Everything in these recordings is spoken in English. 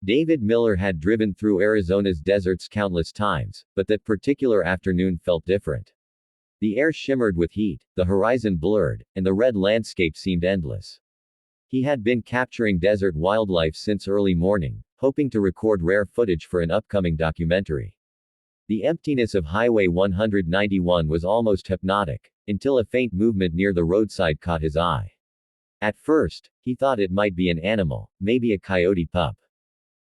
David Miller had driven through Arizona's deserts countless times, but that particular afternoon felt different. The air shimmered with heat, the horizon blurred, and the red landscape seemed endless. He had been capturing desert wildlife since early morning, hoping to record rare footage for an upcoming documentary. The emptiness of Highway 191 was almost hypnotic, until a faint movement near the roadside caught his eye. At first, he thought it might be an animal, maybe a coyote pup.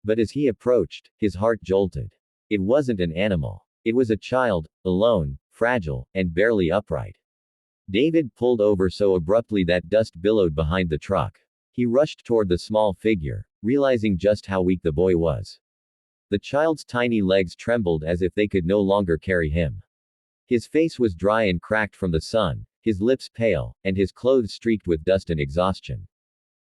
But as he approached, his heart jolted. It wasn't an animal. It was a child, alone, fragile, and barely upright. David pulled over so abruptly that dust billowed behind the truck. He rushed toward the small figure, realizing just how weak the boy was. The child's tiny legs trembled as if they could no longer carry him. His face was dry and cracked from the sun, his lips pale, and his clothes streaked with dust and exhaustion.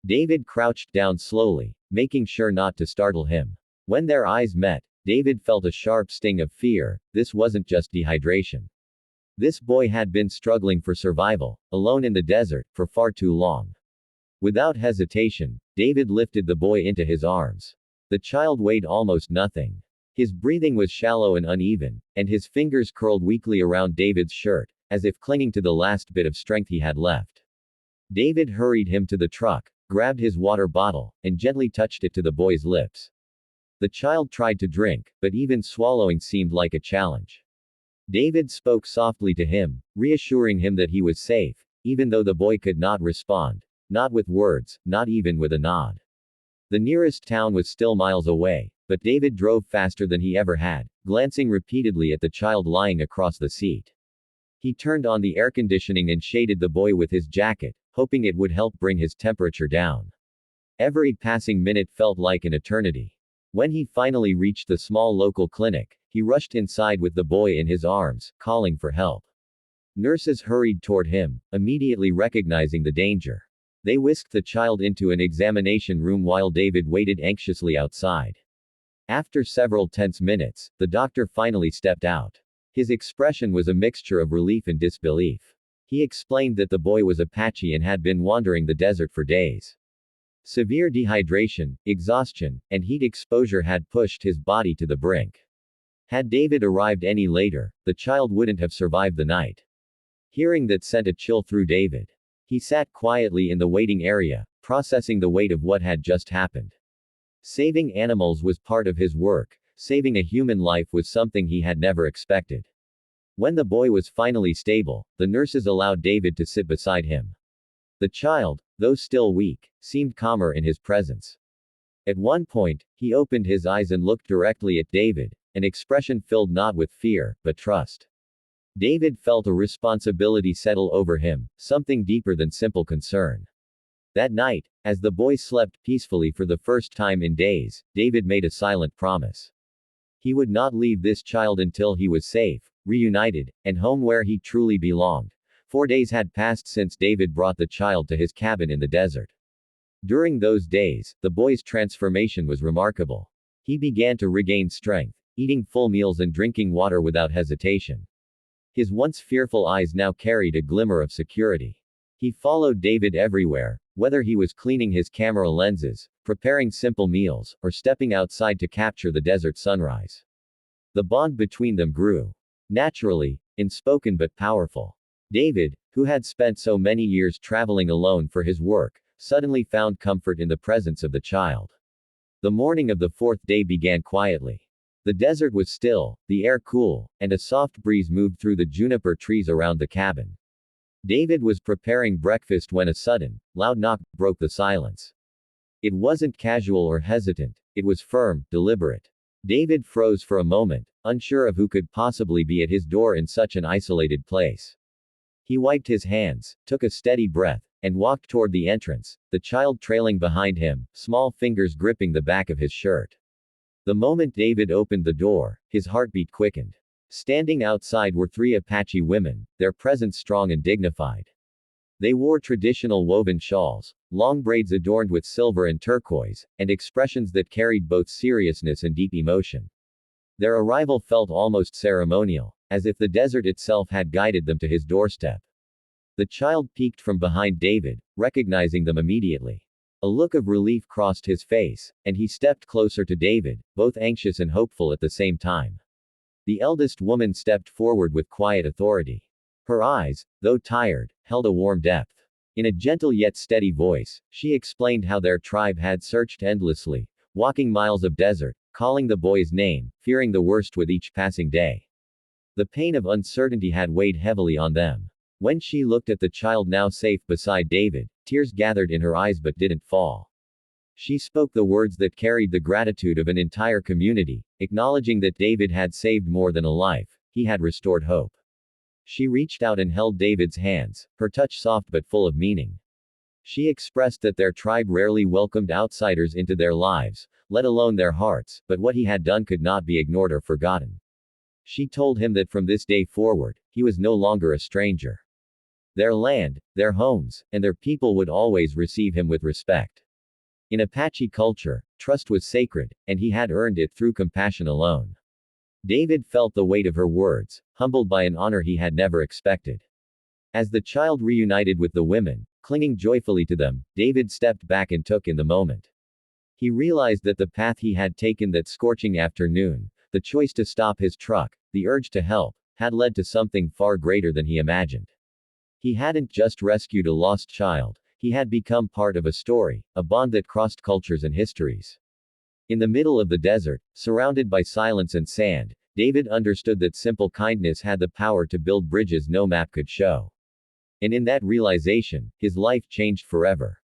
David crouched down slowly, making sure not to startle him. When their eyes met, David felt a sharp sting of fear. This wasn't just dehydration. This boy had been struggling for survival, alone in the desert, for far too long. Without hesitation, David lifted the boy into his arms. The child weighed almost nothing. His breathing was shallow and uneven, and his fingers curled weakly around David's shirt, as if clinging to the last bit of strength he had left. David hurried him to the truck, grabbed his water bottle, and gently touched it to the boy's lips. The child tried to drink, but even swallowing seemed like a challenge. David spoke softly to him, reassuring him that he was safe, even though the boy could not respond. Not with words, not even with a nod. The nearest town was still miles away, but David drove faster than he ever had, glancing repeatedly at the child lying across the seat. He turned on the air conditioning and shaded the boy with his jacket, hoping it would help bring his temperature down. Every passing minute felt like an eternity. When he finally reached the small local clinic, he rushed inside with the boy in his arms, calling for help. Nurses hurried toward him, immediately recognizing the danger. They whisked the child into an examination room while David waited anxiously outside. After several tense minutes, the doctor finally stepped out. His expression was a mixture of relief and disbelief. He explained that the boy was Apache and had been wandering the desert for days. Severe dehydration, exhaustion, and heat exposure had pushed his body to the brink. Had David arrived any later, the child wouldn't have survived the night. Hearing that sent a chill through David. He sat quietly in the waiting area, processing the weight of what had just happened. Saving animals was part of his work. Saving a human life was something he had never expected. When the boy was finally stable, the nurses allowed David to sit beside him. The child, though still weak, seemed calmer in his presence. At one point, he opened his eyes and looked directly at David, an expression filled not with fear, but trust. David felt a responsibility settle over him, something deeper than simple concern. That night, as the boy slept peacefully for the first time in days, David made a silent promise. He would not leave this child until he was safe, reunited, and home where he truly belonged. 4 days had passed since David brought the child to his cabin in the desert. During those days, the boy's transformation was remarkable. He began to regain strength, eating full meals and drinking water without hesitation. His once fearful eyes now carried a glimmer of security. He followed David everywhere, whether he was cleaning his camera lenses, preparing simple meals, or stepping outside to capture the desert sunrise. The bond between them grew. Naturally, unspoken but powerful. David, who had spent so many years traveling alone for his work, suddenly found comfort in the presence of the child. The morning of the 4th day began quietly. The desert was still, the air cool, and a soft breeze moved through the juniper trees around the cabin. David was preparing breakfast when a sudden, loud knock broke the silence. It wasn't casual or hesitant, it was firm, deliberate. David froze for a moment, unsure of who could possibly be at his door in such an isolated place. He wiped his hands, took a steady breath, and walked toward the entrance, the child trailing behind him, small fingers gripping the back of his shirt. The moment David opened the door, his heartbeat quickened. Standing outside were 3 Apache women, their presence strong and dignified. They wore traditional woven shawls, long braids adorned with silver and turquoise, and expressions that carried both seriousness and deep emotion. Their arrival felt almost ceremonial, as if the desert itself had guided them to his doorstep. The child peeked from behind David, recognizing them immediately. A look of relief crossed his face, and he stepped closer to David, both anxious and hopeful at the same time. The eldest woman stepped forward with quiet authority. Her eyes, though tired, held a warm depth. In a gentle yet steady voice, she explained how their tribe had searched endlessly, walking miles of desert, calling the boy's name, fearing the worst with each passing day. The pain of uncertainty had weighed heavily on them. When she looked at the child now safe beside David, tears gathered in her eyes but didn't fall. She spoke the words that carried the gratitude of an entire community, acknowledging that David had saved more than a life, he had restored hope. She reached out and held David's hands, her touch soft but full of meaning. She expressed that their tribe rarely welcomed outsiders into their lives, let alone their hearts, but what he had done could not be ignored or forgotten. She told him that from this day forward, he was no longer a stranger. Their land, their homes, and their people would always receive him with respect. In Apache culture, trust was sacred, and he had earned it through compassion alone. David felt the weight of her words, humbled by an honor he had never expected. As the child reunited with the women, clinging joyfully to them, David stepped back and took in the moment. He realized that the path he had taken that scorching afternoon, the choice to stop his truck, the urge to help, had led to something far greater than he imagined. He hadn't just rescued a lost child, he had become part of a story, a bond that crossed cultures and histories. In the middle of the desert, surrounded by silence and sand, David understood that simple kindness had the power to build bridges no map could show. And in that realization, his life changed forever.